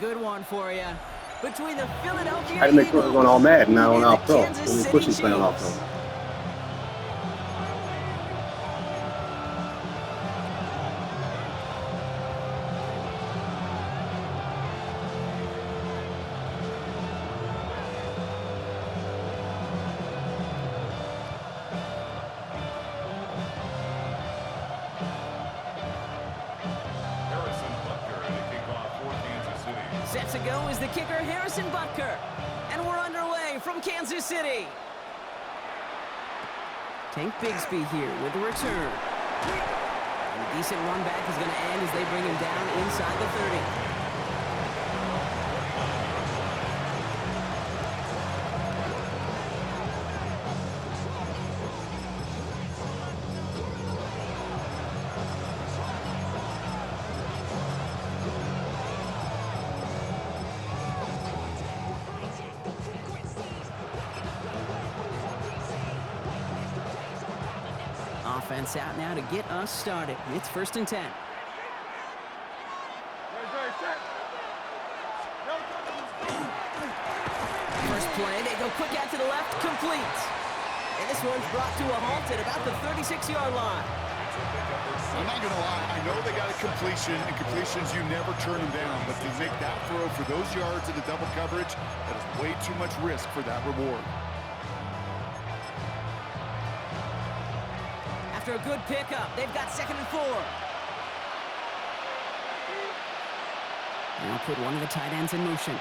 Good one for you. Between the Philadelphia I had to make sure we're going all Madden, not on all pro. Kansas When we City push these playing all Chiefs. pro. Set to go is the kicker, Harrison Butker. And we're underway from Kansas City. Tank Bigsby here with the return. And a decent run back is going to end as they bring him down inside the 30. Offense out now to get us started. It's 1st and 10. First play, they go quick out to the left, complete. And this one's brought to a halt at about the 36-yard line. I'm not going to lie, I know they got a completion, and completions, you never turn them down. But to make that throw for those yards in the double coverage, that is way too much risk for that reward. After a good pickup, they've got 2nd and 4. Now put one of the tight ends in motion.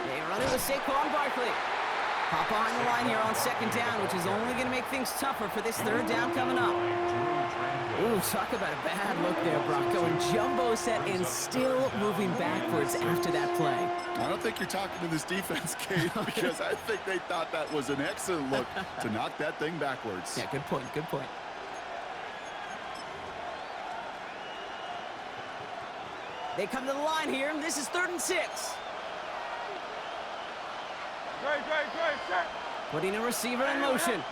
They run it with Saquon Barkley. Pop behind the line here on 2nd down, which is only going to make things tougher for this 3rd down coming up. Ooh, talk about a bad look there, Brock. Going jumbo set and still moving backwards after that play. I don't think you're talking to this defense, Kate, because I think they thought that was an excellent look to knock that thing backwards. Yeah, good point, good point. They come to the line here, and this is 3rd and 6. Putting a receiver in motion.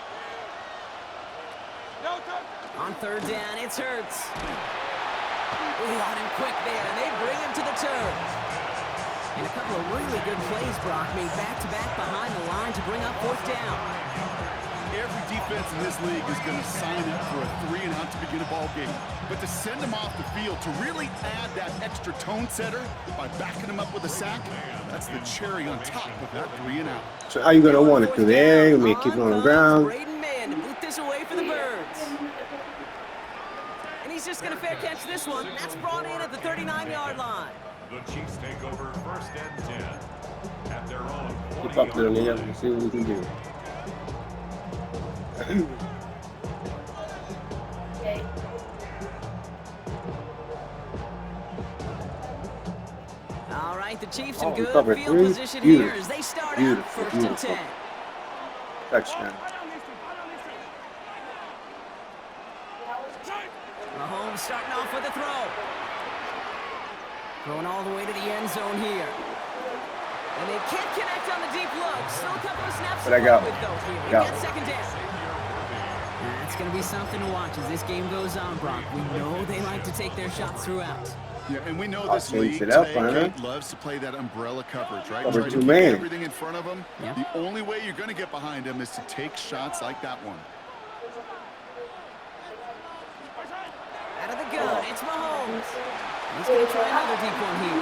On 3rd down, it's Hurts. Ooh, on him quick there, and they bring him to the turf. And a couple of really good plays, Brock, made back-to-back behind the line to bring up 4th down. Every defense in this league is going to sign up for a 3-and-out to begin a ball game. But to send them off the field, to really add that extra tone setter by backing them up with a sack, that's the cherry on top of that 3-and-out. So how you going to want it? Through the air? You may keep it on the ground? To boot this away for the Birds. And he's just going to fair catch this one. That's brought in at the 39-yard line. The Chiefs take over 1st and 10 at their own. Keep up there, Liam, and see what we can do. All right, the Chiefs in good cover field 3. position here as they start out 1st and 10. Touchdown. Mahomes starting off with a throw. Going all the way to the end zone here. And they can't connect on the deep look. Still a couple of snaps But I got with those here. We got got 2nd down. That's going to be something to watch as this game goes on, Brock. We know they like to take their shots throughout. Yeah, and we know this league today loves to play that umbrella coverage, right? Try to keep everything in front of them. Yeah. The only way you're going to get behind them is to take shots like that one. Out of the gun, it's Mahomes. He's going to try another deep one here.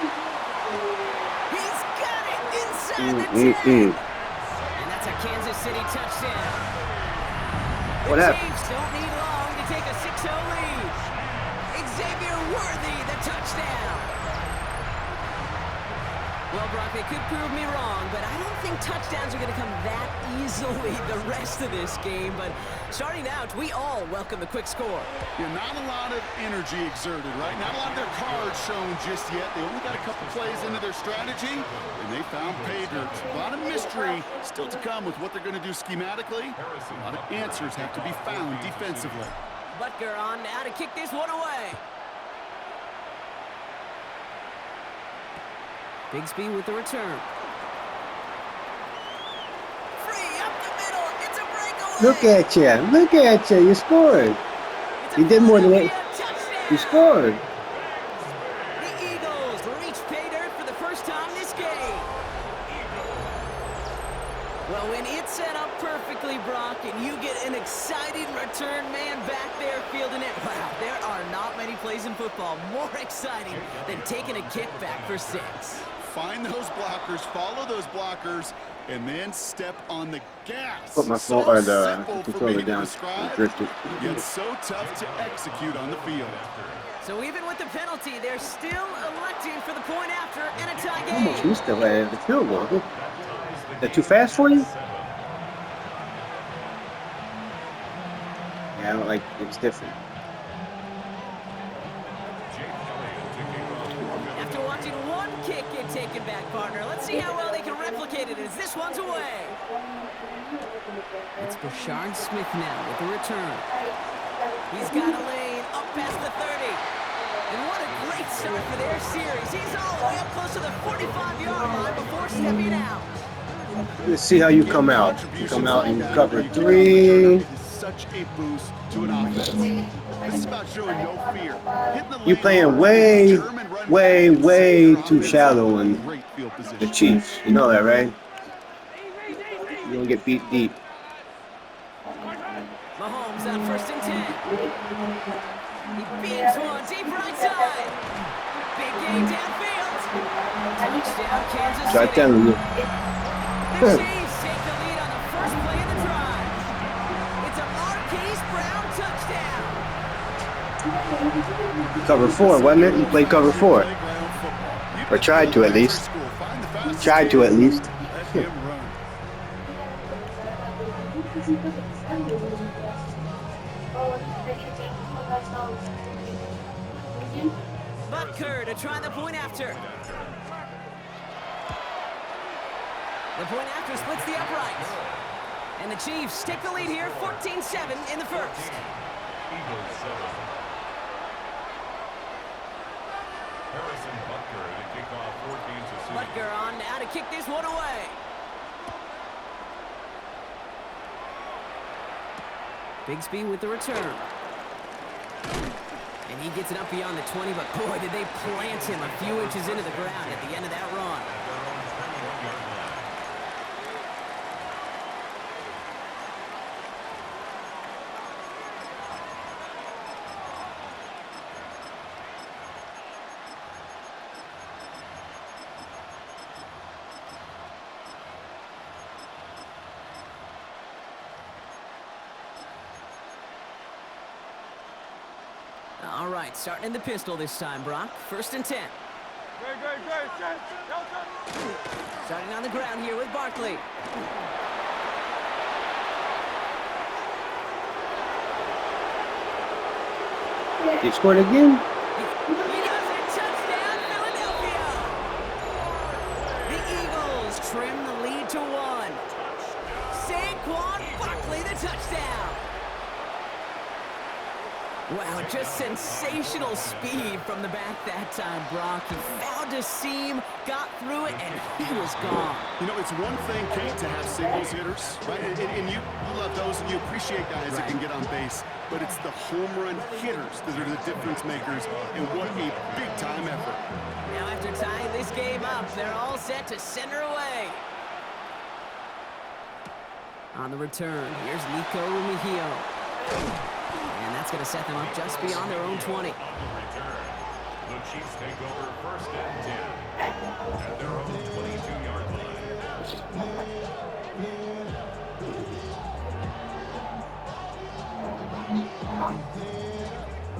He's got it inside the 10. And that's a Kansas City touchdown. What happened? Chiefs don't need long to take a 6-0 lead. Xavier Worthy, the touchdown. Well, Brock, they could prove me wrong, but I don't think touchdowns are going to come that easily the rest of this game. But starting out, we all welcome the quick score. Yeah, not a lot of energy exerted, right? Not a lot of their cards shown just yet. They only got a couple plays into their strategy, and they found pay dirt. A lot of mystery still to come with what they're going to do schematically. A lot of answers have to be found defensively. Butker on now to kick this one away. Bigsby with the return. Free up the middle. It's a breakaway. Look at you. Look at you. You scored. It's to He did more than be it. a touchdown. He scored. The Eagles reach pay dirt for the first time this game. Well, when it's set up perfectly, Brock, and you get an exciting return man back there fielding it, wow, there are not many plays in football more exciting than taking a kickback for 6. Find those blockers, follow those blockers, and then step on the gas. Put my So phone or the simple for controller me to down. describe, Drifted. yet so tough to execute on the field. So even with the penalty, they're still electing for the point after and a tie How much game. you still had the field goal? That too fast for you? Yeah, I don't like it's different. After watching one kick get taken back, partner, let's see how well they can replicate it as this one's away. It's Bashard Smith now with the return. He's got a lane up past the 30. And what a great start for their series. He's all the way up close to the 45-yard line before stepping out. Let's see how you come out. You come out and cover 3. Such a boost to an offense. This is about showing no fear. You playing way too shallow in the Chiefs. You know that, right? You're gonna get beat deep. Mahomes on 1st and 10. He beams one deep right side. Big game downfield. Touchdown, Kansas City. So I tell you. The Chiefs take the lead on the first play of the drive. It's a Marquise Brown touchdown. Cover 4, wasn't it? You played cover 4. Or tried to at least. Tried to at least. Butker to try the point after. The point after splits the uprights. And the Chiefs take the lead here, 14-7 in the first. Eagles 7. Harrison Butker to kick off 14-7. Butker on now to kick this one away. Bigsby with the return. And he gets it up beyond the 20, but boy, did they plant him a few inches into the ground at the end of that run. All right, starting in the pistol this time, Brock. 1st and 10. Starting on the ground here with Barkley. He scored again? He does it. Touchdown, Philadelphia. The Eagles trim the lead to 1. Saquon Barkley, the touchdown. Wow, just sensational speed from the back that time, Brock. He found a seam, got through it, and he was gone. You know, it's one thing, Kate, to have singles hitters, right? And you love those, and you appreciate guys that can get on base. But it's the home run hitters that are the difference makers, and what a big-time effort. Now, after tying this game up, they're all set to send her away. On the return, here's Nico Rumihio. And that's going to set them up just beyond their own 20. The Chiefs take over 1st and 10 at their own 22-yard line.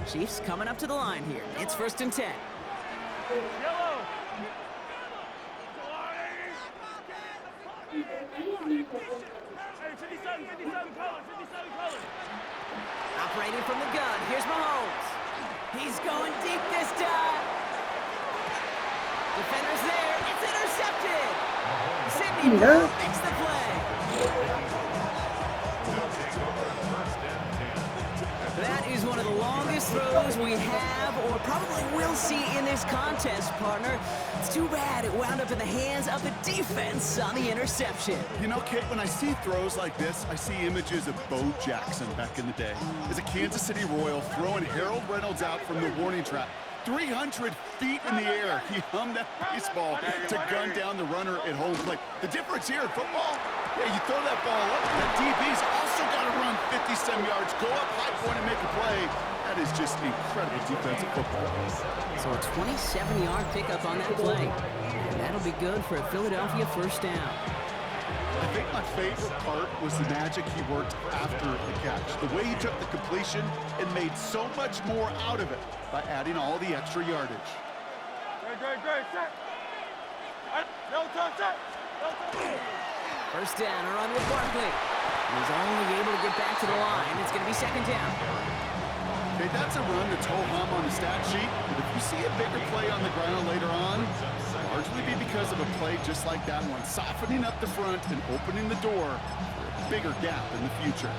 Chiefs coming up to the line here. It's 1st and 10. Operating from the gun, here's Mahomes. He's going deep this time. Defender's there, it's intercepted. Sidney Brown makes the play. That is one of the longest throws we have or probably will see in this contest, partner. It's too bad it wound up in the hands of the defense on the interception. You know, Kate, when I see throws like this, I see images of Bo Jackson back in the day. As a Kansas City Royal throwing Harold Reynolds out from the warning trap. 300 feet in the air, he hummed that baseball to gun down the runner at home plate. The difference here in football, yeah, you throw that ball up, that DB's also got to run 50-some yards, go up high point and make a play. That is just incredible defensive football. So a 27-yard pickup on that play. And that'll be good for a Philadelphia first down. I think my favorite part was the magic he worked after the catch. The way he took the completion and made so much more out of it by adding all the extra yardage. Great, set. No touch, set. First down, a run with Barkley. He's only able to get back to the line. It's going to be second down. Okay, that's a run that's ho-hum on the stat sheet, but if you see a bigger play on the ground later on, largely be because of a play just like that one, softening up the front and opening the door for a bigger gap in the future.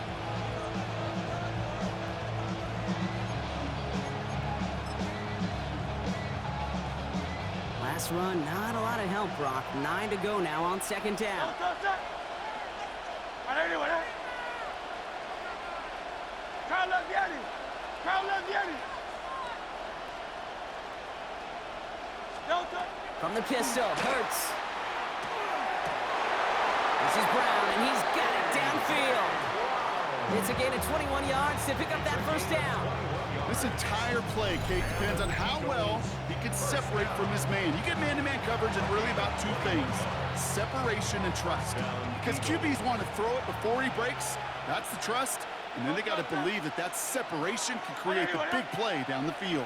Last run, not a lot of help, Brock. 9 to go now on second down. From the pistol, Hurts. This is Brown, and he's got it downfield. It's a gain of 21 yards to pick up that first down. This entire play, Kate, depends on how well he can separate from his man. You get man-to-man coverage and really about two things, separation and trust. Because QBs want to throw it before he breaks, that's the trust, and then they got to believe that that separation can create the big play down the field.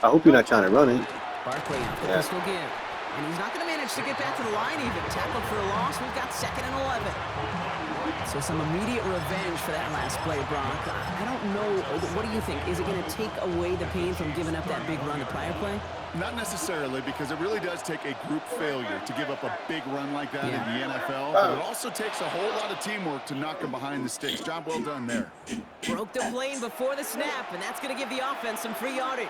I hope you're not trying to run it. Barkley off the pistol give. And he's not going to manage to get back to the line even. Tackled for a loss. We've got 2nd and 11. So some immediate revenge for that last play, Brock. I don't know. What do you think? Is it going to take away the pain from giving up that big run the prior play? Not necessarily, because it really does take a group failure to give up a big run like that in the NFL. But it also takes a whole lot of teamwork to knock him behind the sticks. Job well done there. Broke the plane before the snap, and that's going to give the offense some free yardage.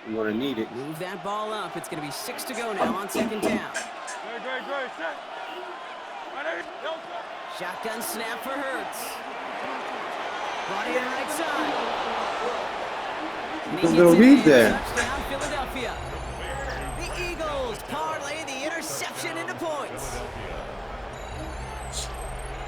You're going to need it. Move that ball up. It's going to be 6 to go now on second down. Great, set. Shotgun snap for Hurts. Brought in right side. Good little read there. Touchdown, Philadelphia. The Eagles parlay the interception into points.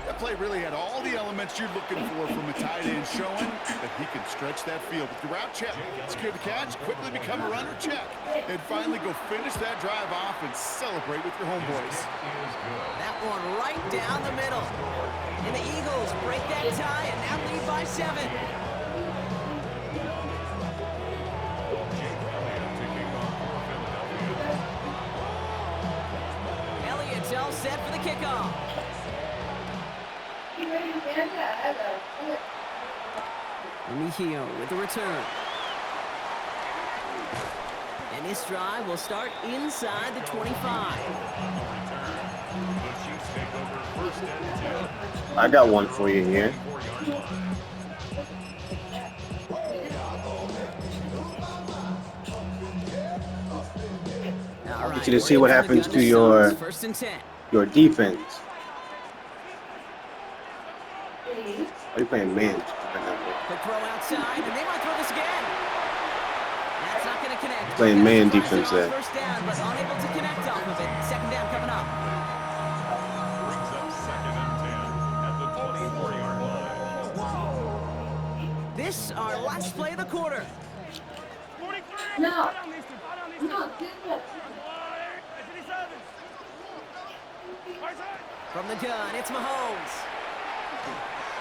That play really had all the elements you're looking for from a tight end, showing that he can stretch that field. With the route check, secure the catch, quickly become a runner check, and finally go finish that drive off and celebrate with your homeboys. That one right down the middle. And the Eagles break that tie and now lead by 7. Elliott's all set for the kickoff. Mejio with the return. And this drive will start inside the 25. I got one for you here. I want you to see what happens to your defense. Are you playing man? The throw outside, and they might throw this again. That's not going to connect. Playing man defense there. First down, but unable to connect off of it. Second down coming up. Brings up 2nd and 10 at the 24-yard line. This our last play of the quarter. No. From the gun, it's Mahomes.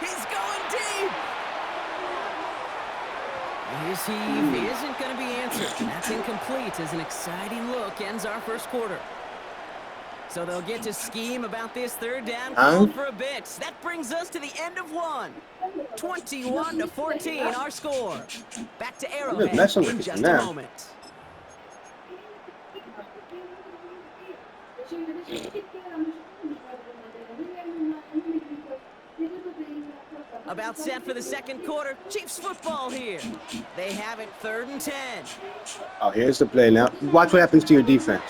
He's going deep. His heave isn't going to be answered. That's incomplete as an exciting look ends our first quarter. So they'll get to scheme about this third down call for a bit. That brings us to the end of one. 21-14, our score. Back to Arrowhead in just a moment. About set for the second quarter. Chiefs football here. They have it 3rd and 10. Oh, here's the play now. Watch what happens to your defense.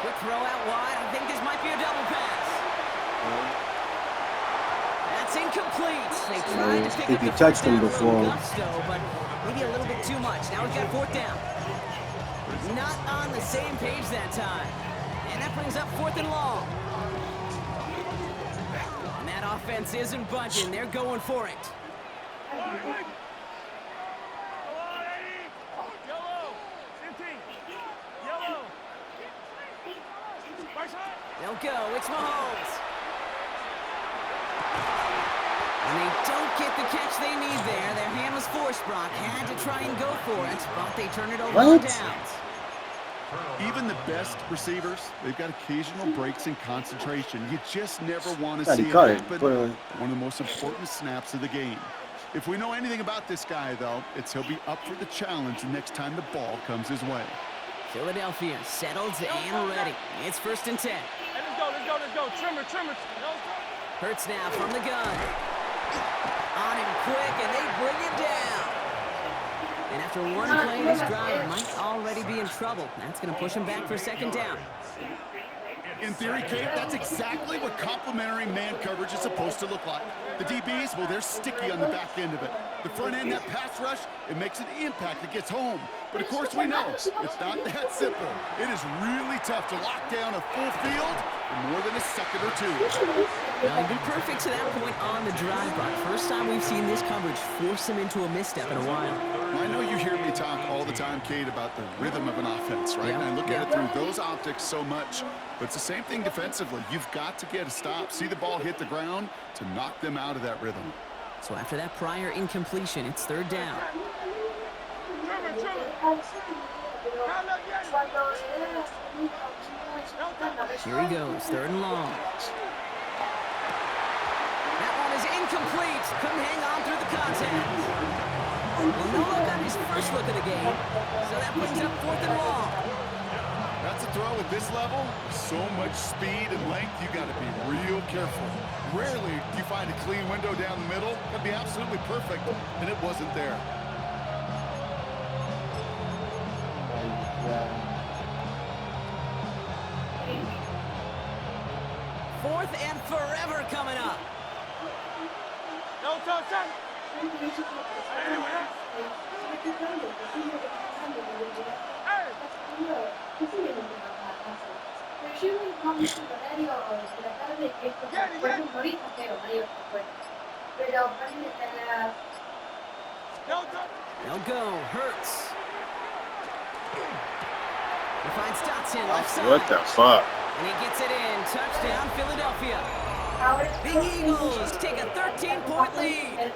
Quick throw out wide. I think this might be a double pass. That's incomplete. They tried to pick If up you the touched first him down before. from gusto, but maybe a little bit too much. Now we've got 4th down. Not on the same page that time. And that brings up 4th and long. And that offense isn't budging. They're going for it. They'll go. It's Mahomes. And they don't get the catch they need there. Their hand was forced, Brock. Had to try and go for it, but they turn it over on downs. Even the best receivers, they've got occasional breaks in concentration. You just never want to see it happen. One of the most important snaps of the game. If we know anything about this guy, though, it's he'll be up for the challenge the next time the ball comes his way. Philadelphia settled and ready. It's 1st and 10. Hey, let's go. Trimmer. Hurts now from the gun. On him quick, and they bring him down. And after one play, this drive might already be in trouble. That's going to push him back for 2nd down. In theory, Kate, that's exactly what complementary man coverage is supposed to look like. The DBs, well, they're sticky on the back end of it. The front end, that pass rush, it makes an impact that gets home. But of course we know, it's not that simple. It is really tough to lock down a full field in more than a second or two. Well, he'd be perfect to that point on the drive, Brock. First time we've seen this coverage force him into a misstep in a while. I know you hear me talk all the time, Kate, about the rhythm of an offense, right? And I look at it through those optics so much. But it's the same thing defensively. You've got to get a stop, see the ball hit the ground to knock them out of that rhythm. So after that prior incompletion, it's 3rd down. Here he goes, 3rd and long. That one is incomplete. Couldn't hang on through the contact. Well, Noah got his first look of the game, so that brings up 4th and long. That's a throw at this level. So much speed and length, you got to be real careful. Rarely do you find a clean window down the middle. Could be absolutely perfect, and it wasn't there. Fourth and forever coming up. No touch. They'll go. Hurts. He finds Dotson left side. What the fuck? And he gets it in. Touchdown, Philadelphia. The Eagles take a 13-point lead.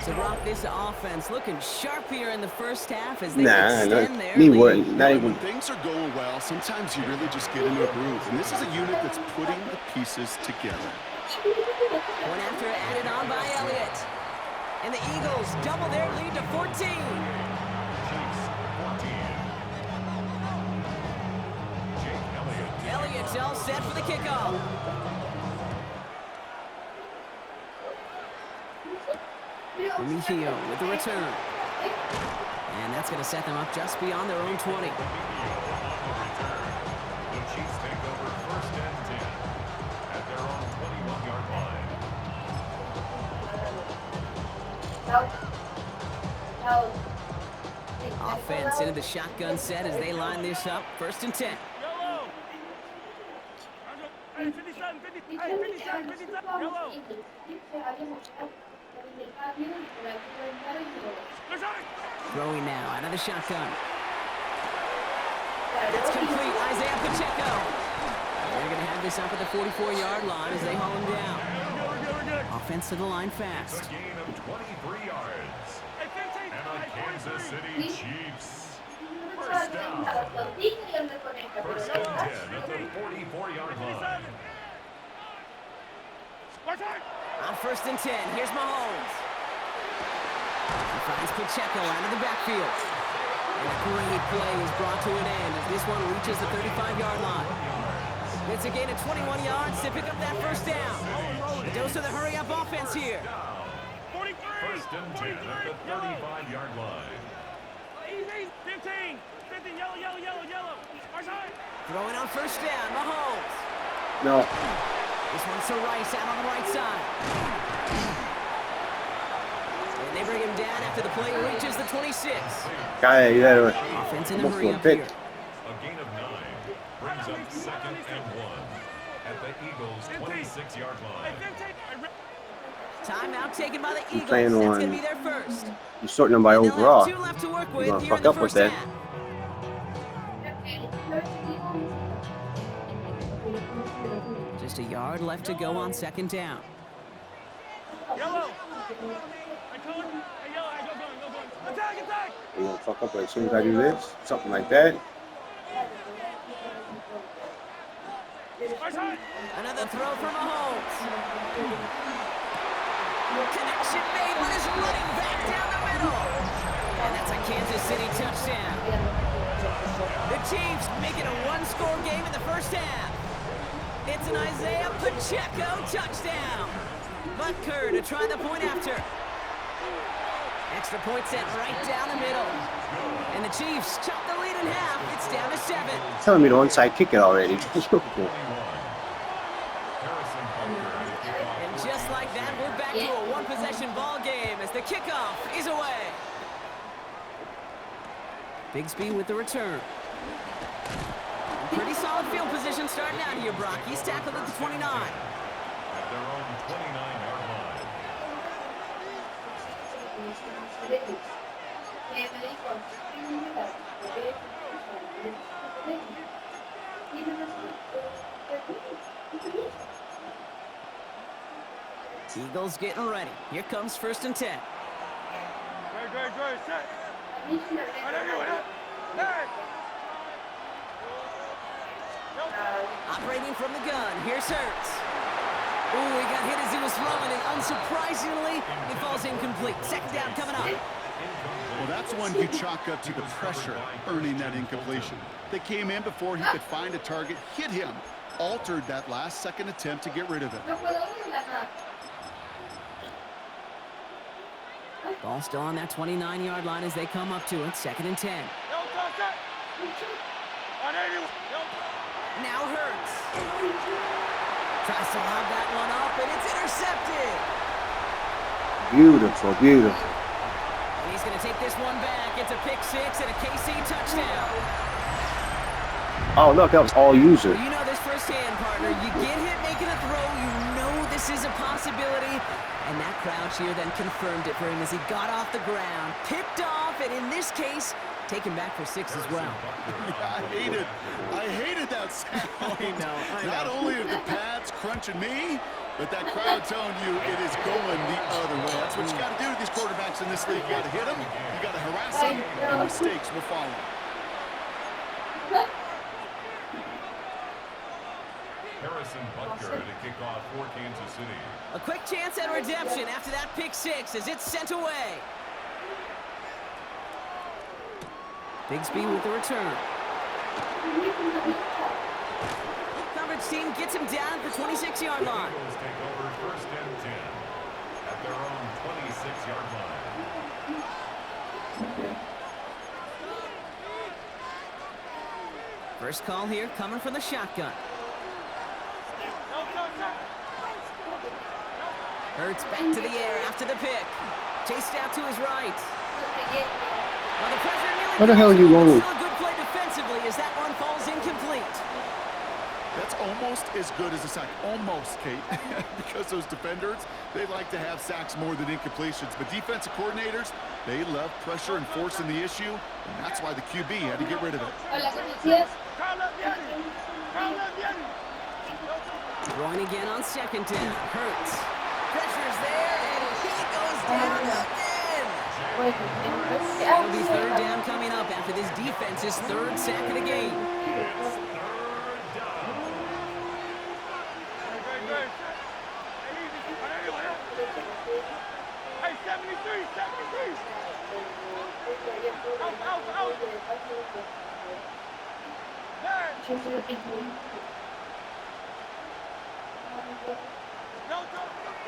So, Brock, this offense looking sharp here in the first half as they extend their lead. When things are going well, sometimes you really just get into a groove. And this is a unit that's putting the pieces together. One after added on by Elliott. And the Eagles double their lead to 14. Elliott's all set for the kickoff. Mejio with the return. And that's going to set them up just beyond their own 20. The Chiefs take over 1st and 10 at their own 21-yard line. Offense into the shotgun set as they line this up. 1st and 10. Hey, 57, 57. Yellow. Throwing now out of the shotgun. That's complete. Isaiah Pacheco. They're going to have this up at the 44-yard line as they haul him down. Offense to the line fast. A gain of 23 yards. And on Kansas City Chiefs. First down. 1st and 10 at the 44-yard line. On 1st and 10, here's Mahomes. He finds Pacheco out of the backfield. And a great play is brought to an end as this one reaches the 35-yard line. It's a gain of 21 yards to pick up that first down. A dose of the hurry-up offense here. 43. First and 10 at the 35-yard line. Easy. 15. 15. Yellow, yellow, yellow, yellow. Our side. Throwing on first down, Mahomes. No. This one's to Rice out on the right side. And they bring him down after the play reaches the 26. Guy, you had Offense in the almost hurry a up pick. here. A gain of 9 brings up second and 1 at the Eagles' 26-yard Hey, line. 15. Timeout taken by the Eagles. playing That's on- going to be their first. You're sorting them by And they'll overall. have 2 left to work with You're gonna here in fuck the up with first that. half. Just a yard left to go on second down. Yellow. I call it. Hey, yellow. Hey, go going. Attack, attack. You're gonna fuck up as soon as I do this. Something like that. Our side. Another throw from Mahomes. Connection made with his running back down the middle. And that's a Kansas City touchdown. The Chiefs make it a one-score game in the first half. It's an Isaiah Pacheco touchdown. Butker to try the point after. Extra point set right down the middle. And the Chiefs chop the lead in half. It's down to 7. Telling me to onside kick it already. And just like that, we're back to a one-possession ball game as the kickoff is away. Bigsby with the return. Pretty solid field position starting out here, Brock. He's tackled at the 29. At their own 29-yard line. Eagles getting ready. Here comes first and 10. Great. Set. Right everywhere. Hey. Operating from the gun. Here's Hurts. Ooh, he got hit as he was throwing, and unsurprisingly, he falls incomplete. Second down coming up. Well, that's one you chalk up to the pressure, earning that incompletion. They came in before he could find a target, hit him, altered that last-second attempt to get rid of it. Ball still on that 29-yard line as they come up to it. Second and 10. Yellow, set. On 81. Yellow. Now Hurts. Tries to lob that one up, and it's intercepted. Beautiful, beautiful. And he's going to take this one back. It's a pick 6 and a KC touchdown. Oh, look, that was all user. You know this firsthand, partner. You get hit making a throw, you know this is a possibility. And that crowd cheer then confirmed it for him as he got off the ground, picked off, and in this case, taken back for 6 as well. Yeah, I hated that sound. I know. Not only are the pads crunching me, but that crowd telling you it is going the other way. That's what you got to do to these quarterbacks in this league. You got to hit them, you got to harass them, and mistakes will follow. Harrison Butker to kick off for Kansas City. A quick chance at redemption after that pick 6 as it's sent away. Bigsby with the return. Coverage team gets him down at the 26-yard line. Eagles take over first and 10 at their own 26-yard line. First call here coming from the shotgun. Hurts back to the air after the pick. Chased out to his right. Well, the pressure nearly Where the hell are you comes, but going? still a good play defensively as that one falls incomplete. That's almost as good as a sack. Almost, Kate. Because those defenders, they like to have sacks more than incompletions. But defensive coordinators, they love pressure and forcing the issue, and that's why the QB had to get rid of it. Throwing again on second down. Hurts. Pressure's there, and he goes down again. It'll be third down coming up after this defense's third sack of the game. Hey, 73, 73.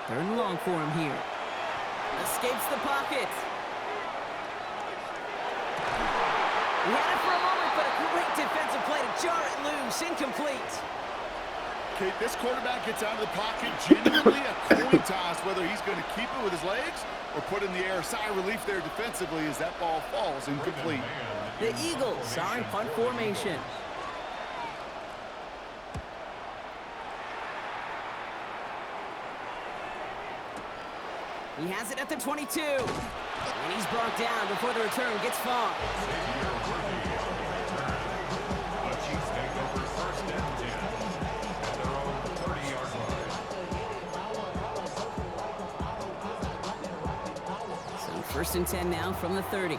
Third and long for him here. Escapes the pocket. He had it for a moment, but a great defensive play to jar it loose. Incomplete. Okay, this quarterback gets out of the pocket, genuinely a coin toss, whether he's going to keep it with his legs or put in the air. Sigh of relief there defensively as that ball falls incomplete. The Eagles are in punt formation. He has it at the 22. And he's brought down before the return gets far. The Chiefs take over first and 10 at their own 30-yard line. So first and 10 now from the 30.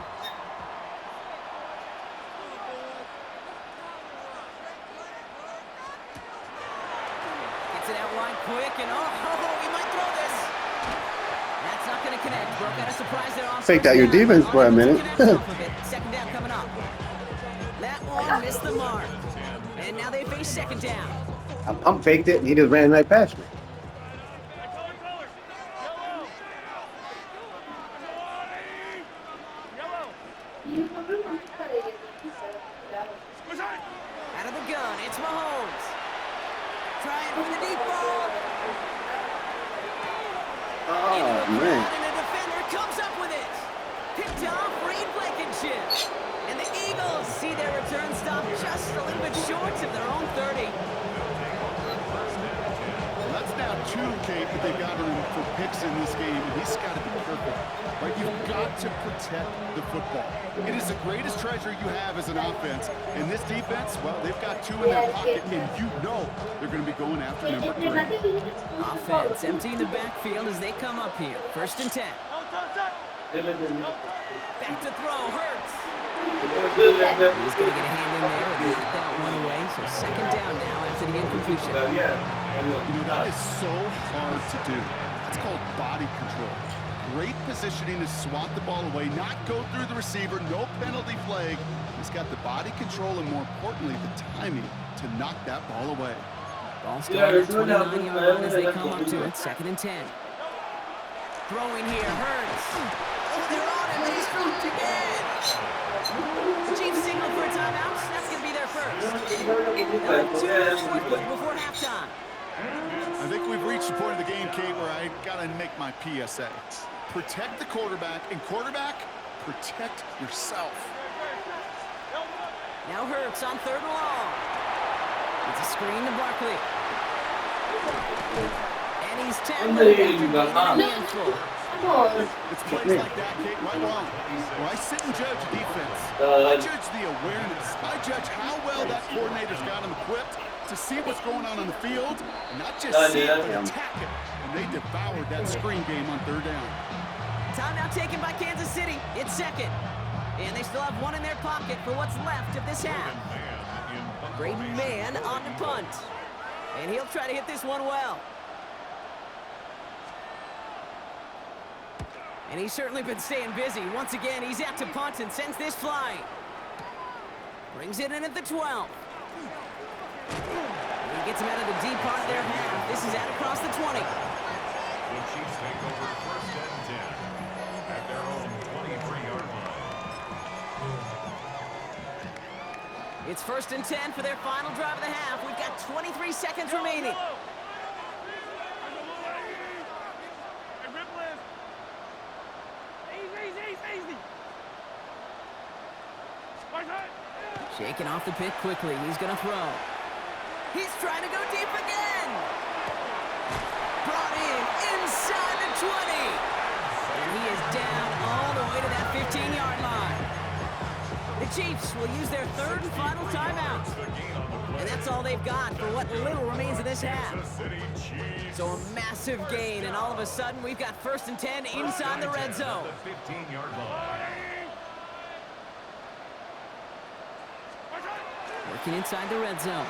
Gets it out wide quick, and he might throw this. That's not going to connect. Broke out a surprise there on Faked first out your down. defense for a minute. Unable to connect off of it. Second down coming up. That one missed the mark. And now they face second down. I pump faked it and he just ran right past me. Out of the gun, it's Mahomes. Trying for the deep ball. Oh, man. And the defender comes up with it. Picked off Reed Blankenship. And the Eagles see their return stop just a little bit short of their own 30. That's now 2, Kate, that they've got him for picks in this game, and he's got to be careful. Right? You've got to protect the football. It is the greatest treasure you have as an offense. And this defense, well, they've got 2 in their pocket, and you know they're going to be going after number 3. Offense emptying the backfield as they come up here. First and 10. Back to throw, Hurts. He's going to get a hand in there and knock that one away. So second down now after the incompletion. You know, that is so hard to do. It's called body control. Great positioning to swat the ball away, not go through the receiver, no penalty flag. He's got the body control and, more importantly, the timing to knock that ball away. Ball still on the 29-yard line as they come up to it. Second and 10. Throwing here, Hurts. Oh, they're on him, and he's dropped again. The Chiefs signal for a timeout. That's going to be their first. 2 minutes before halftime. I think we've reached the point of the game, Kate, where I got to make my PSA. Protect the quarterback, and quarterback, protect yourself. Now Hurts on third and long. It's a screen to Barkley. And he's tackled. It's plays like that, Kate, right along. Where I sit and judge defense. I judge the awareness. I judge how well that coordinator's got him equipped to see what's going on the field, not just see it, but attack it. And they devoured that screen game on third down. Timeout taken by Kansas City. It's second. And they still have one in their pocket for what's left of this half. Braden Mann on the punt. And he'll try to hit this one well. And he's certainly been staying busy. Once again, he's out to punt and sends this flying. Brings it in at the 12. And he gets him out of the deep part of their half. This is out across the 20. The Chiefs take over first and 10 at their own 23-yard line. It's first and 10 for their final drive of the half. We've got 23 seconds remaining. Shaking off the pit quickly. He's going to throw. He's trying to go deep again. Brought in inside the 20. And he is down all the way to that 15-yard line. The Chiefs will use their third and final timeout. And that's all they've got for what little remains of this half. So a massive gain, and all of a sudden we've got first and 10 inside the red zone. The 15-yard line. Working inside the red zone.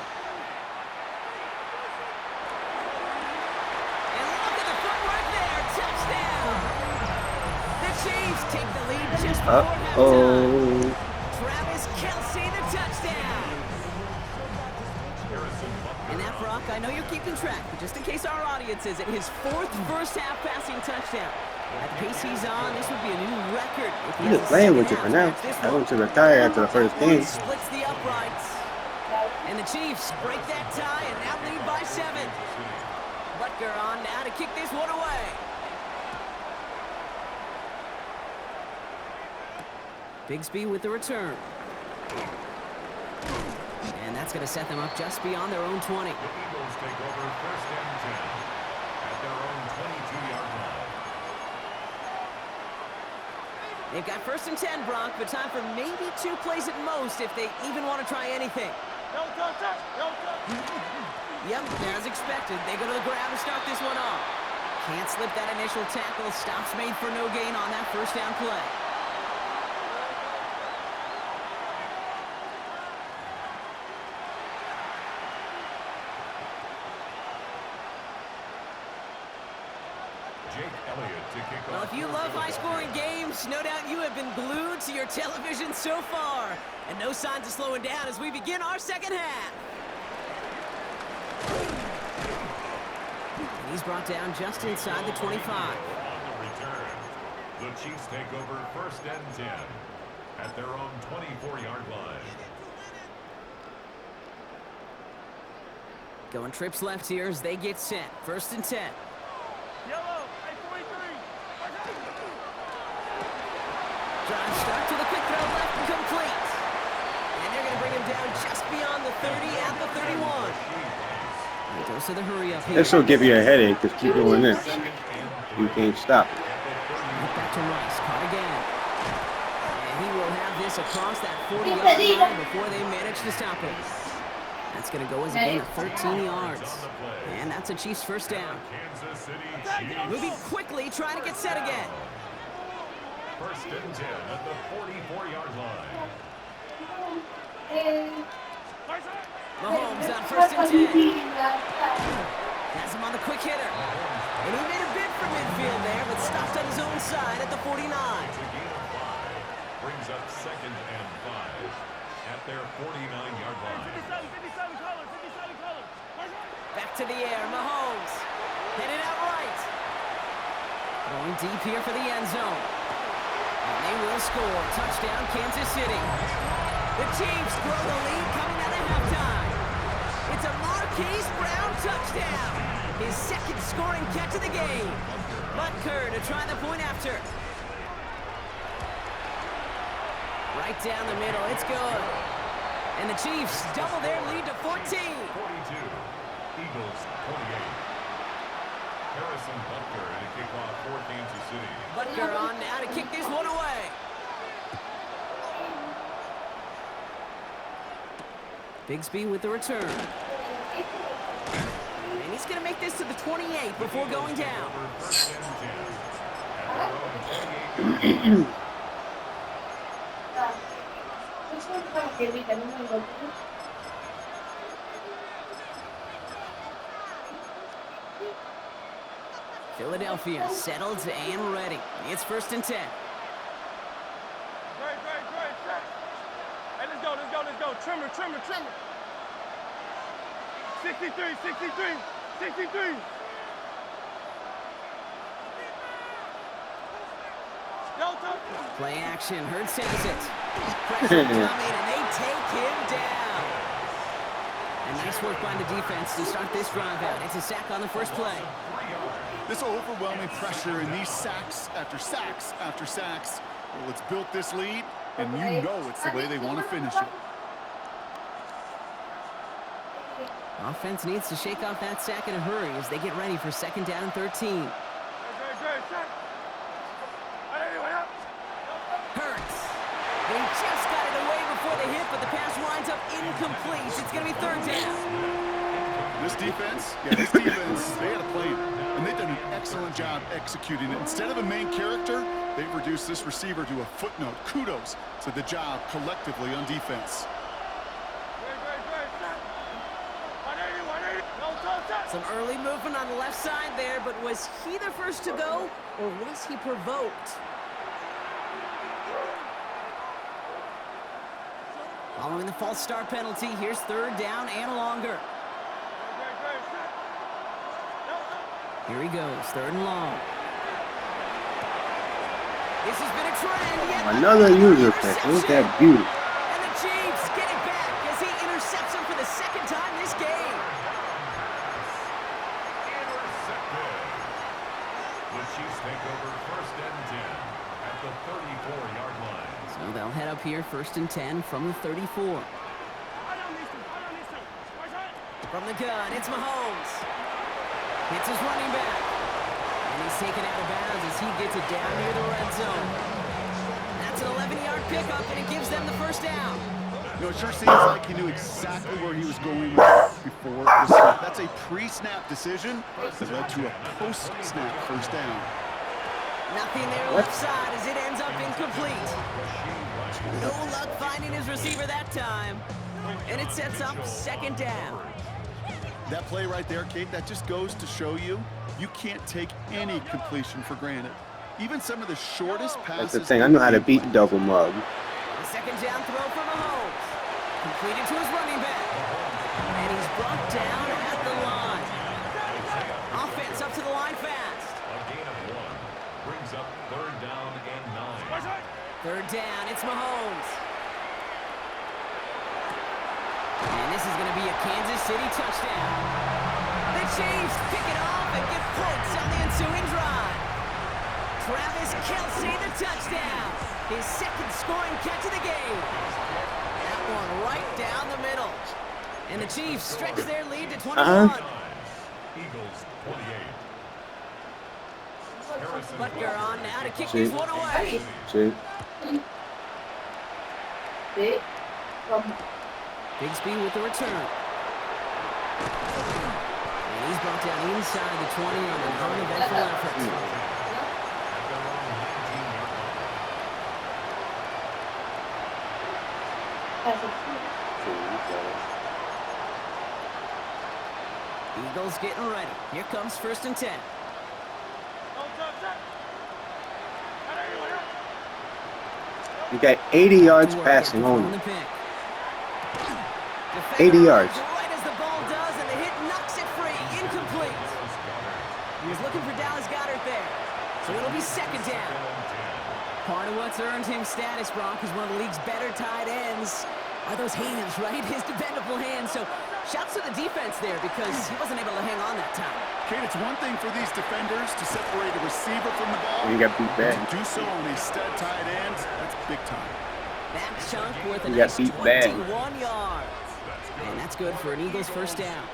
And look at the footwork there. Touchdown. The Chiefs take the lead just before halftime. Uh-oh. Travis Kelce, the touchdown. And that, Brock, I know you're keeping track, but just in case our audience isn't, his 4th first-half passing touchdown. At the pace he's on, this would be a new record. If I'm just playing with you for now. I want to retire after the first game. Splits the uprights. And the Chiefs break that tie and now lead by 7. Butker on now to kick this one away. Bigsby with the return. And that's going to set them up just beyond their own 20. The Eagles take over 1st and 10 at their own 22-yard line. They've got 1st and 10, Brock, but time for maybe 2 plays at most if they even want to try anything. Yep, as expected, they go to the grab and start this one off. Can't slip that initial tackle. Stops made for no gain on that 1st down play. Well, if you love high-scoring games, no doubt you have been glued to your television so far. And no signs of slowing down as we begin our second half. And he's brought down just inside the 25. On the return, the Chiefs take over 1st and 10 at their own 24-yard line. Going trips left here as they get set. 1st and 10. Yellow, 43. Drive start to the quick throw left and complete. And they're going to bring him down just beyond the 30 at the 31. And dose of the hurry up here. This will give you a headache. Just keep doing this. You can't stop. Back to Rice. Caught again. And he will have this across that 40-yard line before they manage to stop him. That's going to go as a gain of 13 yards. And that's a Chiefs 1st down. Kansas City Chiefs. Moving quickly, trying to get set again. 1st and 10 at the 44-yard line. Mahomes on 1st and 10. Has him on the quick hitter. And he made a bid for midfield there, but stopped on his own side at the 49. It's a gain of 5. Brings up 2nd and 5 at their 49-yard line. 57 colors. Back to the air, Mahomes. Headed out right. Going deep here for the end zone. And they will score. Touchdown, Kansas City. The Chiefs grow the lead coming out of halftime. It's a Marquise Brown touchdown. His 2nd scoring catch of the game. Butker to try the point after. Right down the middle. It's good. And the Chiefs double their lead to 14. 42. Eagles 28. Harrison Butker to kick off for Kansas City. Butker on now to kick this one away. Bigsby with the return. And he's going to make this to the 28 before going down. 1st and 10 at their own 28-yard line. Philadelphia settled and ready. It's 1st and 10. Great. Hey, let's go. Trimmer. 63. Play action. Hurts has it. Pressure coming, and they take him down. And nice work by the defense to start this drive out. It's a sack on the 1st play. This overwhelming pressure and these sacks after sacks after sacks. Well, it's built this lead, and you know it's the way they want to finish it. Offense needs to shake off that sack in a hurry as they get ready for 2nd down and 13. Hurts. And he just got it away before the hit, but the pass winds up incomplete. It's going to be 3rd down. This defense, they had a plan, and they've done an excellent job executing it. Instead of a main character, they've reduced this receiver to a footnote. Kudos to the job collectively on defense. Some early movement on the left side there, but was he the first to go, or was he provoked? Following the false start penalty, here's third down and longer. Here he goes, third and long. This has been a trend. Yet Another user pick. Look at that beauty. And the Chiefs get it back as he intercepts him for the second time this game. Intercepted. The Chiefs take over first and 10 at the 34-yard line. So they'll head up here first and 10 from the 34. From the gun, it's Mahomes. Hits his running back. And he's taken out of bounds as he gets it down near the red zone. That's an 11-yard pickup, and it gives them the first down. You know, it sure seems like he knew exactly where he was going before the snap. That's a pre-snap decision that led to a post-snap first down. Nothing there left side as it ends up incomplete. No luck finding his receiver that time. And it sets up second down. That play right there, Kate, that just goes to show you, you can't take any completion for granted. Even some of the shortest passes. That's the thing. I know how to beat double mug. The second down throw for Mahomes. Completed to his running back. And he's brought down at the line. Offense up to the line fast. A gain of 1 brings up third down and 9. Third down, it's Mahomes. And this is going to be a Kansas City touchdown. The Chiefs pick it off and get points on the ensuing drive. Travis Kelce, the touchdown. His second scoring catch of the game. That one right down the middle. And the Chiefs stretch their lead to 21. Eagles 28. Butker on now to kick this one away. Bigsby with the return. And he's brought down inside the 20 on an uneventful effort. Eagles getting ready. Here comes first and 10. You got 80 yards passing only. 80 yards. Right as the ball does, and the hit knocks it free. Incomplete. He was looking for Dallas Goedert there. So it'll be second down. Part of what's earned him status, Brock, is one of the league's better tight ends. Are those hands, right? His dependable hands. So shouts to the defense there because he wasn't able to hang on that time. Kate, it's one thing for these defenders to separate a receiver from the ball. You got beat bad. To do so on a stud tight end, that's big time. That chunk worth a You nice got beat 21 bad. yards. And that's good for an Eagles first down.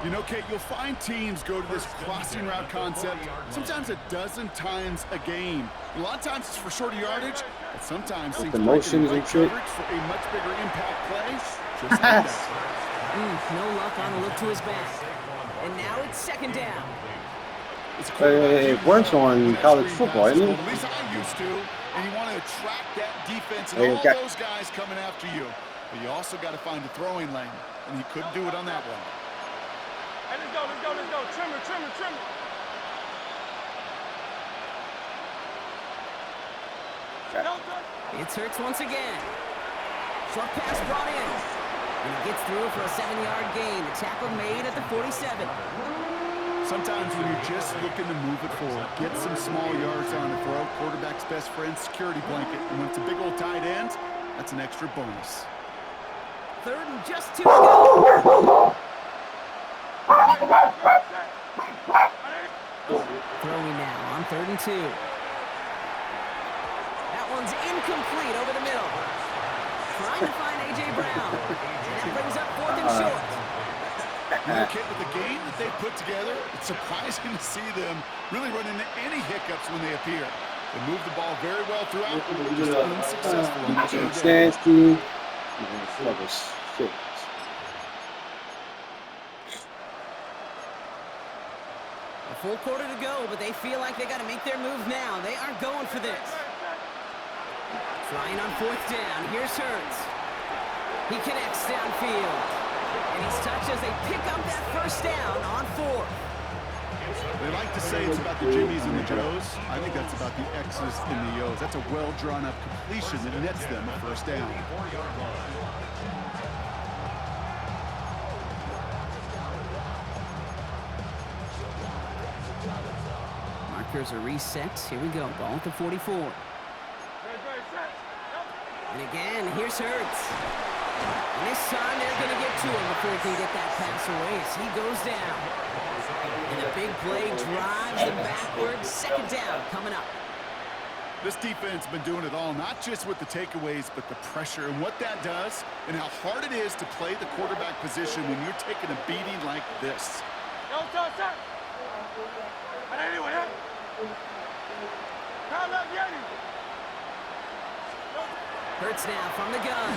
You know, Kate, you'll find teams go to this crossing route concept sometimes a dozen times a game. A lot of times it's for shorter yardage, but sometimes The seems like motions and shit. coverage for a much bigger impact play. Just like that. No luck on the look to his back. And now it's second down. It's a It works on college football, isn't it? At least I used to. And you want to attract that defense and Hey, all got- those guys coming after you. But you also got to find the throwing lane, and he couldn't do it on that one. Hey, let's go. Trimmer. It's Hurts once again. Short pass brought in. And he gets through for a 7-yard gain. The tackle made at the 47. Sometimes when you're just looking to move it forward, get some small yards on a throw, quarterback's best friend, security blanket. And when it's a big old tight end, that's an extra bonus. Third and just 2 to go. Throwing now on 3rd and 2. That one's incomplete over the middle. Trying to find A.J. Brown. And that brings up 4th and short. Kid, with the game that they put together, it's surprising to see them really run into any hiccups when they appear. They move the ball very well throughout, just unsuccessful on the third down. Nasty. Shit. A full quarter to go, but they feel like they got to make their move now. They are going for this. Trying on 4th down. Here's Hurts. He connects downfield. And he's touched as they pick up that first down on 4th. They like to say it's about the Jimmies and the Joes. I think that's about the X's and the O's. That's a well-drawn-up completion that nets them a first down. Markers are reset. Here we go. Ball at the 44. And again, here's Hurts. And this time they're going to get to him before he can get that pass away as he goes down. And the big play drives them backwards. Second down coming up. This defense has been doing it all, not just with the takeaways, but the pressure and what that does and how hard it is to play the quarterback position when you're taking a beating like this. Hurts now from the gun.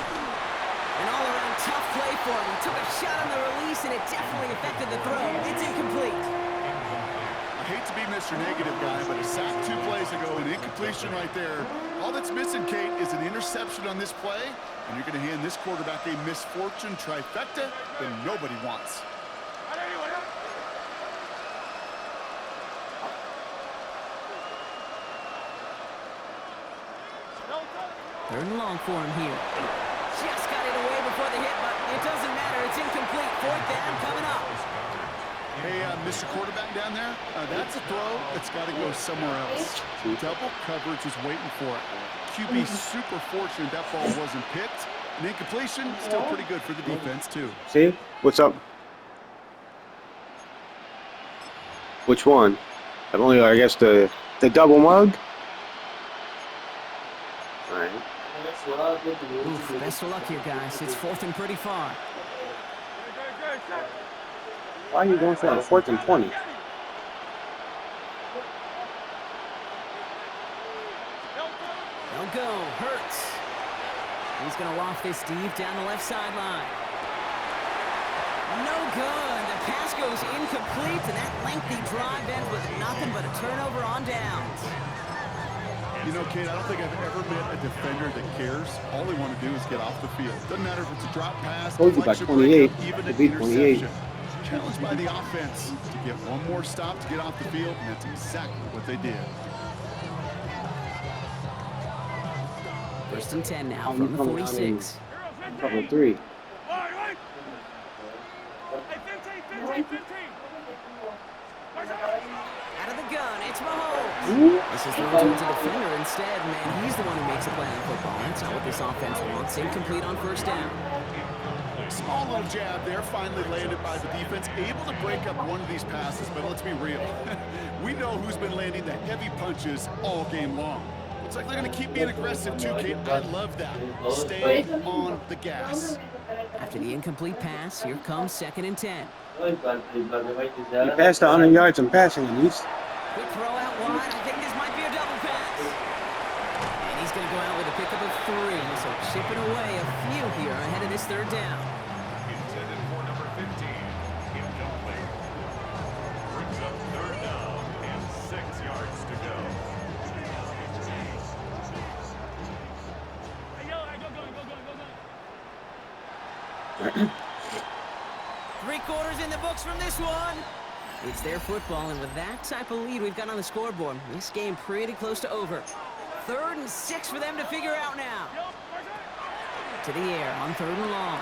An all-around tough play for him. He took a shot on the release, and it definitely affected the throw. It's incomplete. I hate to be Mr. Negative guy, but a sack 2 plays ago, an incompletion right there. All that's missing, Kate, is an interception on this play, and you're going to hand this quarterback a misfortune trifecta that nobody wants. Third and long for him here. Just got it away before the hit, but it doesn't matter. It's incomplete. Fourth down coming up. Hey, Mr. Quarterback down there, that's a throw that's got to go somewhere else. Double coverage is waiting for it. QB super fortunate that ball wasn't picked. An incompletion, still pretty good for the defense, too. See? What's up? Which one? I guess the double mug? All right. Oof, best of luck here, guys. It's fourth and pretty far. Why are you going for a 4th and 20? They'll go. Hurts. He's going to loft this deep down the left sideline. No good. The pass goes incomplete, and that lengthy drive ends with nothing but a turnover on downs. You know, Kate, I don't think I've ever met a defender that cares. All they want to do is get off the field. Doesn't matter if it's a drop pass, Told you about deflection, 28. breakup, even an Beat 28. interception. Challenged by the offense to get one more stop to get off the field, and that's exactly what they did. First and 10 now from the 46. Couple 3. Out of the gun, it's Mahomes. This is thrown towards a defender instead. Man, he's the one who makes a play on football. That's not what this offense wants. Incomplete on first down. Small little jab there, finally landed by the defense. Able to break up one of these passes, but let's be real. We know who's been landing the heavy punches all game long. Looks like they're going to keep being aggressive too, Kate. I love that. Stay on the gas. After the incomplete pass, here comes second and 10. He passed 100 yards in passing at least. Quick throw out wide. I think this might be a double pass. And he's going to go out with a pickup of 3. So chipping away a few here ahead of this third down. Intended for number 15. Incomplete. Brings up third down and 6 yards to go. Go. 3 quarters in the books from this one. It's their football, and with that type of lead we've got on the scoreboard, this game pretty close to over. 3rd and 6 for them to figure out now. To the air on 3rd and long.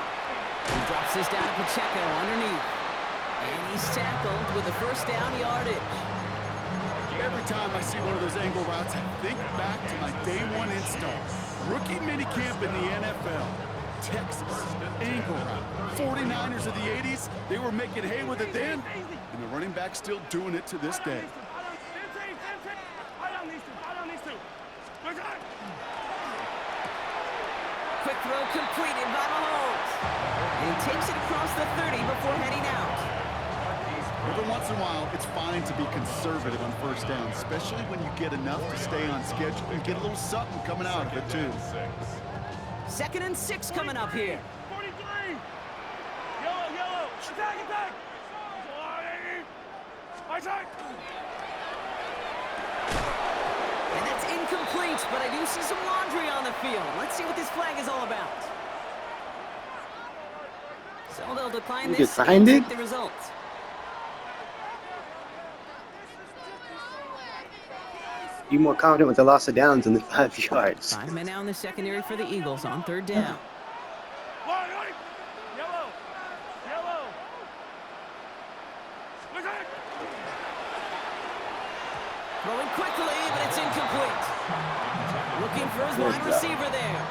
He drops this down to Pacheco underneath. And he's tackled with the first down yardage. Every time I see one of those angle routes, I think back to my day 1 install. Rookie minicamp in the NFL. Texas, angle route. 49ers of the 80s, they were making hay with it then, and the running back still doing it to this day. Quick throw completed by Mahomes. And he takes it across the 30 before heading out. Every once in a while, it's fine to be conservative on first down, especially when you get enough to stay on schedule and get a little something coming out of it, too. 2nd and 6 coming up here. 43. Yellow. Attack. Attack. And that's incomplete, but I do see some laundry on the field. Let's see what this flag is all about. So they'll decline You this declined and it? take the results. Be more confident with the loss of downs than the 5 yards. 5 men now in the secondary for the Eagles on 3rd down. Yellow. Yellow. Throwing quickly, but it's incomplete. Looking for his wide receiver there.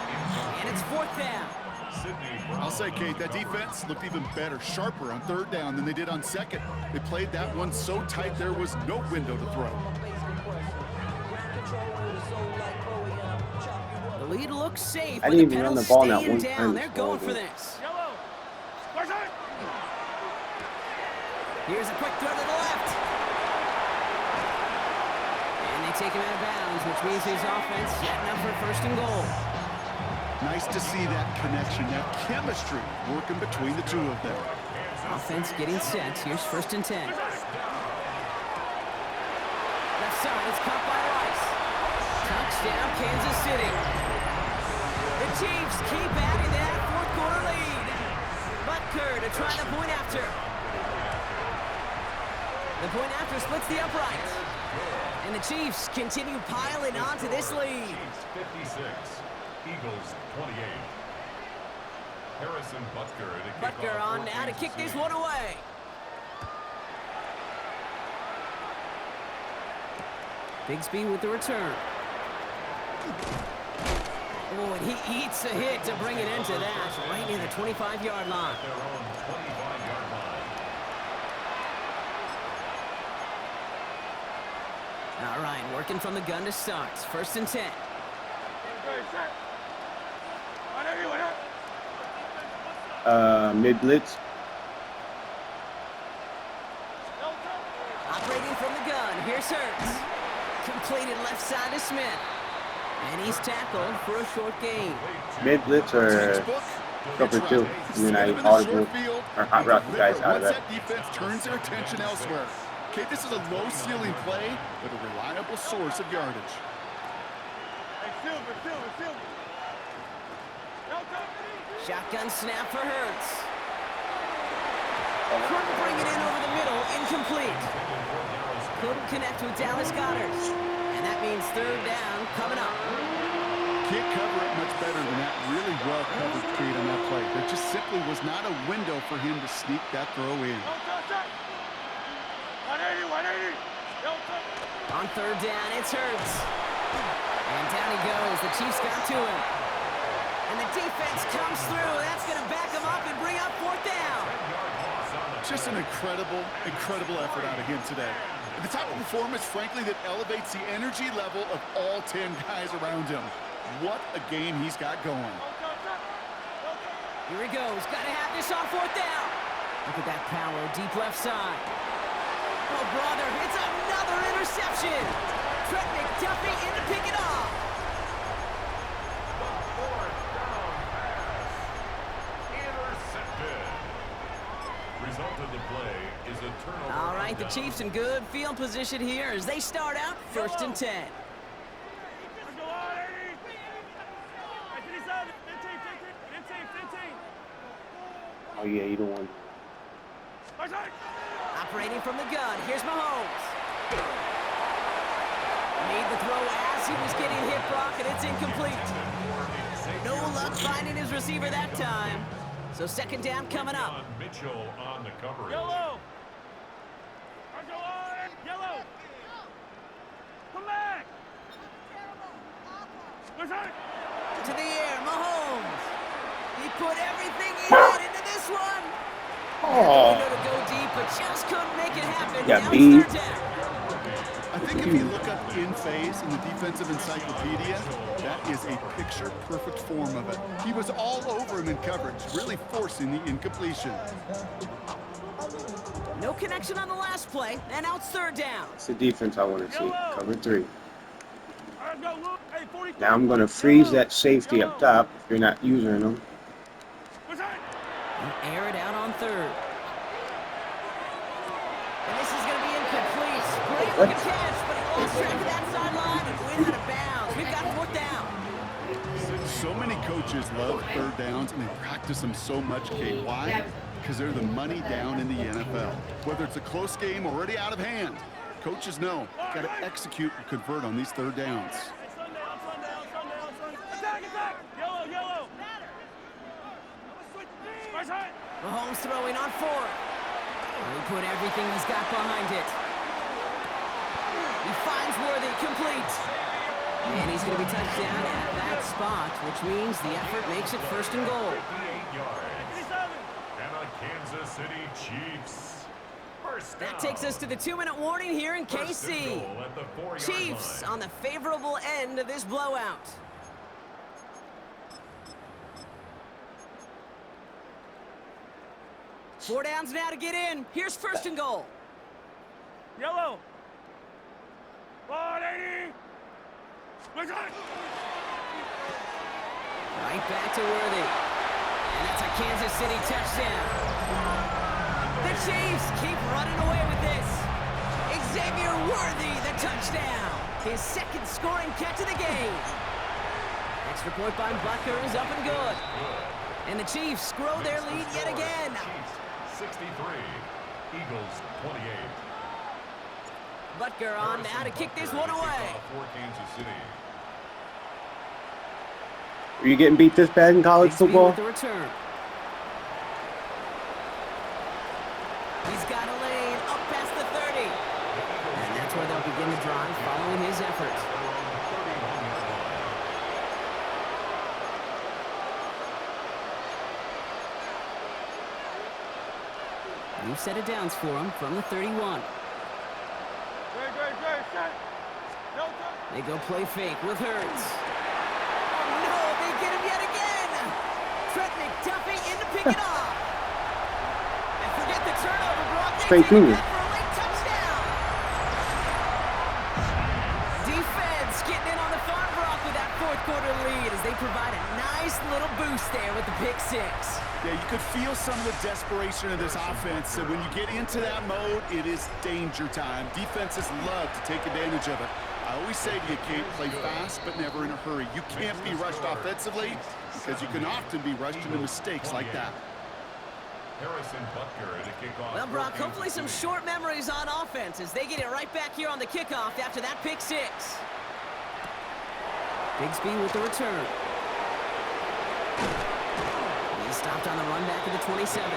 And it's 4th down. I'll say, Kate, that defense looked even better, sharper on 3rd down than they did on 2nd. They played that one so tight there was no window to throw. The lead looks safe, I but didn't the even run Pedals the ball not staying one down. time. They're going for this. Yellow. Here's a quick throw to the left. And they take him out of bounds, which means his offense setting up for 1st and goal. Nice to see that connection, that chemistry working between the two of them. Offense getting set. Here's 1st and 10. Left side, it's caught by Rice. Touchdown, Kansas City. The Chiefs keep adding that 4th quarter lead. Butker to try the point after. The point after splits the uprights. And the Chiefs continue piling onto this lead. Chiefs 56, Eagles 28. Harrison Butker to kick Butker off on for now to Kansas kick this City. one away. Bigsby with the return. Oh, and he eats a hit to bring it into that, right near the 25-yard line. Their own 25-yard line. All right, working from the gun to start. 1st and 10. Mid blitz. Operating from the gun. Here's Hurts. Completed left side to Smith. And he's tackled for a short gain. Mid blitz or Textbook, cover pitch 2. route. And then I Instead of in the audible short field, or hot route the guys out of once it. that defense turns their attention elsewhere. Okay, this is a low-ceiling play, but a reliable source of yardage. Shotgun snap for Hurts. Couldn't bring it in over the middle. Incomplete. Couldn't connect with Dallas Goedert. And that means 3rd down coming up. Can't cover it much better than that. Really well covered, Kate, on that play. There just simply was not a window for him to sneak that throw in. On 3rd down, it's Hurts. And down he goes. The Chiefs got to him. And the defense comes through. That's going to back him up and bring up 4th down. Just an incredible, incredible effort out of him today. The type of performance, frankly, that elevates the energy level of all 10 guys around him. What a game he's got going. Here he goes. Got to have this on 4th down. Look at that power. Deep left side. Oh, brother. It's another interception. Trent McDuffie in to pick it off. Intercepted. Result of the play is a turnover. All right, the down. Chiefs in good field position here as they start out 1st and 10. Oh yeah, you don't want. Operating from the gun. Here's Mahomes. Made the throw as he was getting hit, Brock, and it's incomplete. No luck finding his receiver that time. So 2nd down coming up. Mitchell on the coverage. Yellow. Yellow. Come back. To the air, Mahomes. He put everything he had into this one. Oh, To go deep, but just couldn't make it happen. Yeah, Now B. it's 3rd down. I think if you look up in phase in the defensive encyclopedia, that is a picture-perfect form of it. He was all over him in coverage, really forcing the incompletion. No connection on the last play, and now it's 3rd down. it's the defense I want to see. Cover 3. Hey, 43. Now I'm going to freeze that safety up top if you're not using them. He'll air it out on 3rd. And this is going to be incomplete. Great looking catch, but he lost track of that sideline and went out of bounds. We've got 4th down. So many coaches love 3rd downs, and they practice them so much, Kate. Why? Because they're the money down in the NFL. Whether it's a close game already out of hand, Coaches know, got to execute and convert on these third downs. Attack, attack! Yellow, yellow! Mahomes throwing on 4. He put everything he's got behind it. He finds Worthy, complete. And he's going to be touched down at that spot, which means the effort makes it 1st and goal. 58 yards. And the Kansas City Chiefs. First down. That takes us to the 2-minute warning here in First and KC. goal at the 4-yard Chiefs line. on the favorable end of this blowout. Four downs now to get in. Here's 1st and goal. Yellow! 180! Look on! Right back to Worthy. And that's a Kansas City touchdown. The Chiefs keep running away with this. Xavier Worthy, the touchdown. His 2nd scoring catch of the game. Extra point by Butker is up and good. And the Chiefs grow their lead yet again. Chiefs 63, Eagles 28. Butker on now to kick this one away. For Kansas City. Are you getting beat this bad in college Bixby football? with the return. He's got a lane up past the 30. And that's where they'll begin to drive following his efforts. New set of downs for him from the 31. Great, shot! No touch! They go play fake with Hurts. Oh no, they get him yet again! Trent McDuffie in to pick it off. And forget the turnover, Brock. They Fake take it who? back for a late touchdown. Defense getting in on the farm, Brock, with that 4th quarter lead as they provide a nice little boost there with the pick 6. Yeah, you could feel some of the desperation of this offense. And when you get into that mode, it is danger time. Defenses love to take advantage of it. I always say to you, Kate, play fast but never in a hurry. You can't be rushed offensively because you can often be rushed into mistakes like that. Harrison Butker to kick off. Well, Brock, hopefully some short memories on offense as they get it right back here on the kickoff after that pick 6. Bixby with the return. He stopped on the run back at the 27.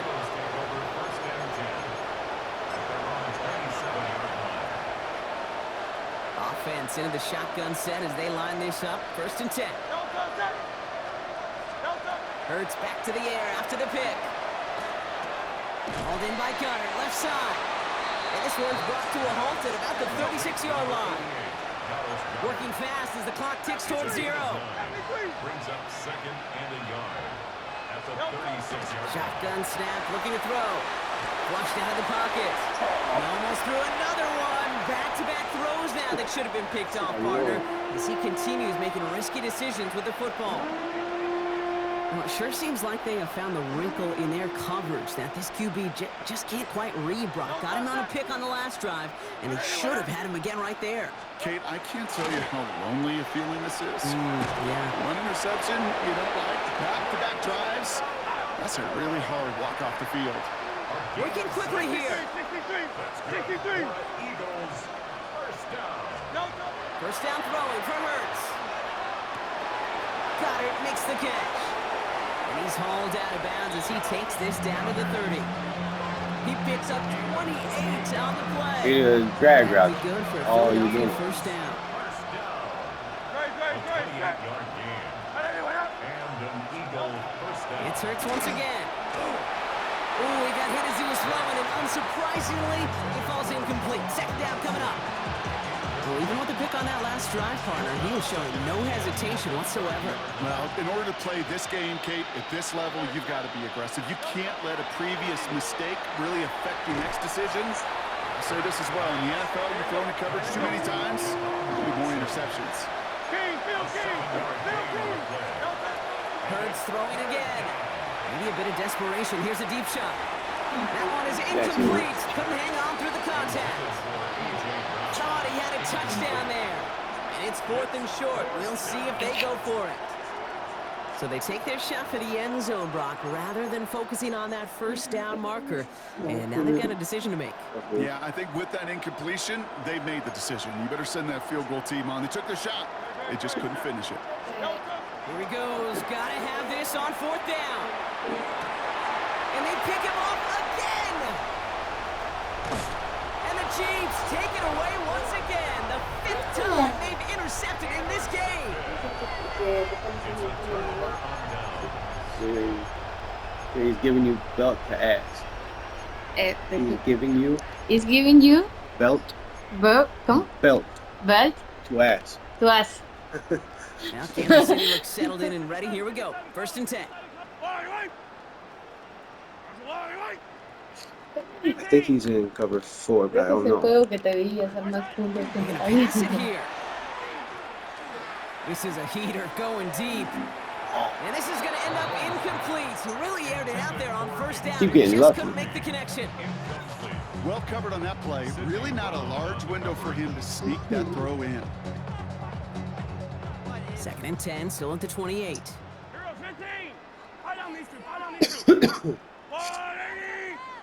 Offense into the shotgun set as they line this up. 1st and 10. Hurts back to the air after the pick. Hauled in by Gunner, left side. And this one's brought to a halt at about the 36-yard line. Working fast as the clock ticks towards 0. Brings up 2nd and a yard. At the 36-yard. Shotgun snap, looking to throw. Flushed out of the pocket. And almost threw another one. Back-to-back throws now that should have been picked off, partner, as he continues making risky decisions with the football. Well, it sure seems like they have found the wrinkle in their coverage that this QB just can't quite read, Brock. Got him on a pick on the last drive, and they should have had him again right there. Kate, I can't tell you how lonely a feeling this is. Yeah. One interception, you don't like back-to-back drives. That's a really hard walk off the field. Working quickly here. 63! Eagles. First down. First down throwing for Hurts. Goddard makes the catch. And he's hauled out of bounds as he takes this down to the 30. He picks up 28 on the play. He did a drag route. That'd be good for a All you Philadelphia do. first down. First down. A 28-yard gain. And an Eagle first down. It's Hurts once again. Ooh, he got hit as he was throwing, and unsurprisingly, he falls incomplete. 2nd down coming up. Well, even with the pick on that last drive, partner, he was showing no hesitation whatsoever. Well, in order to play this game, Kate, at this level, you've got to be aggressive. You can't let a previous mistake really affect your next decisions. I'll say this as well. In the NFL, you're throwing the coverage too many times, there'll be more interceptions. Hurts throwing again. Maybe a bit of desperation. Here's a deep shot. That one is incomplete. Couldn't hang on through the contact. Thought he had a touchdown there. And it's 4th and short. We'll see if they go for it. So they take their shot for the end zone, Brock, rather than focusing on that first down marker. And now they've got a decision to make. Yeah, I think with that incompletion, they've made the decision. You better send that field goal team on. They took their shot. They just couldn't finish it. Here he goes. Gotta have this on 4th down. And they pick him off again. And the Chiefs take it away once again. The 5th time they've intercepted in this game. He's giving you belt to ass. He's giving you belt come belt belt to ass. to us. Now Kansas City looks settled in and ready. Here we go. 1st and 10. I think he's in cover 4, but I don't Ese es el know. juego que te veía ser más cool que Pass it here. This is a heater going deep. And this is going to end up incomplete. Really aired it out there on 1st down. Keep getting Just lucky. couldn't make the connection. Well covered on that play. Really not a large window for him to sneak that throw in. 2nd and 10, still at the 28.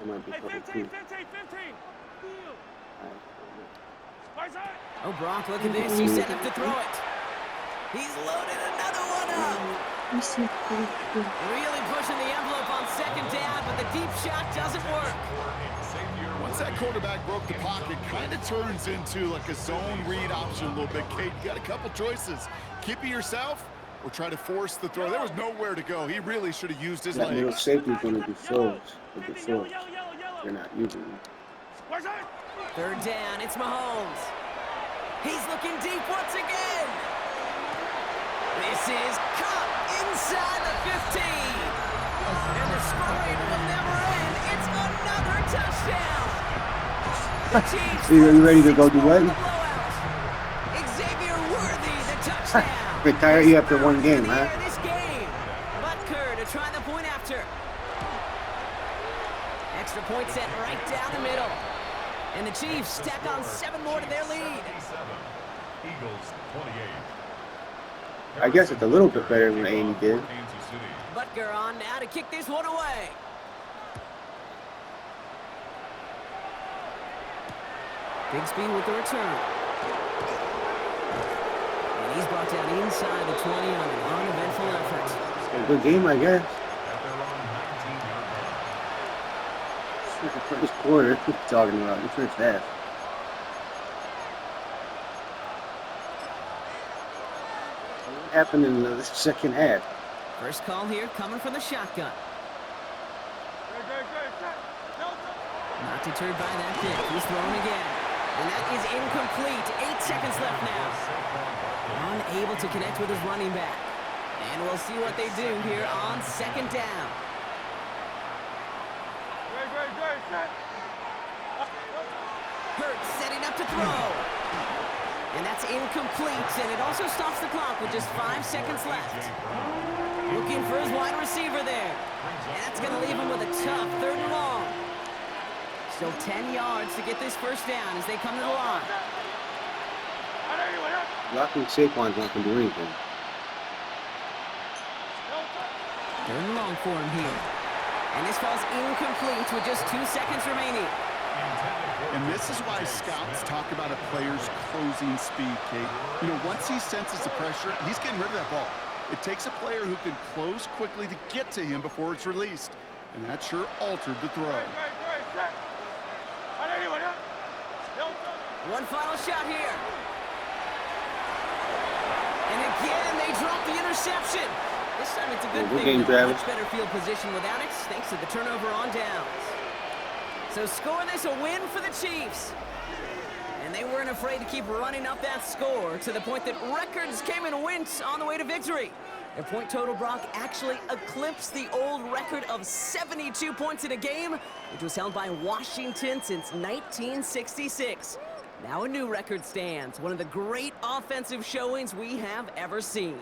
That might be cover 2. Oh, Brock, look at this. He's setting up to throw it. He's loaded another one up. Really pushing the envelope on 2nd down, but the deep shot doesn't work. Once that quarterback broke the pocket, kind of turns into like a zone read option a little bit. Kate, you got a couple choices. Keep it yourself or try to force the throw. There was nowhere to go. He really should have used his That middle legs. safety is going to be froze. They're not using it. 3rd down, it's Mahomes. He's looking deep once again. This is caught inside the 15. And the scoring will never end. It's another touchdown. The Chiefs Are you ready to go do what? Xavier Worthy, the touchdown. Retire you after one game, huh? This game. Butker to try the point after. Extra point set right down the middle. And the Chiefs stack on 7 more to their lead. Eagles 28. I guess it's a little bit better than Andy did. Butker on now to kick this one away. Bigsby with the return. And he's brought down inside the 20 on an uneventful effort. A good game, I guess. At their own 19-yard line. It's the first quarter. What are you talking about? The first half. What happened in the second half? First call here coming from the shotgun. Not deterred by that pick. He's throwing again. And that is incomplete. 8 seconds left now. Unable to connect with his running back. And we'll see what they do here on 2nd down. Hurts setting up to throw. And that's incomplete, and it also stops the clock with just 5 seconds left. Looking for his wide receiver there. And that's going to leave him with a tough 3rd and long. Still 10 yards to get this first down as they come to the line. Blocking Saquon's not going to do anything. 3rd and long for him here. And this falls incomplete with just 2 seconds remaining. And this is why scouts talk about a player's closing speed, Kate. You know, once he senses the pressure, he's getting rid of that ball. It takes a player who can close quickly to get to him before it's released. And that sure altered the throw. One final shot here. And again, they drop the interception. This time it's a good thing. game, Travis. Much better field position without it, thanks to the turnover on downs. So score this a win for the Chiefs. And they weren't afraid to keep running up that score to the point that records came and went on the way to victory. Their point total, Brock, actually eclipsed the old record of 72 points in a game, which was held by Washington since 1966. Now a new record stands, one of the great offensive showings we have ever seen.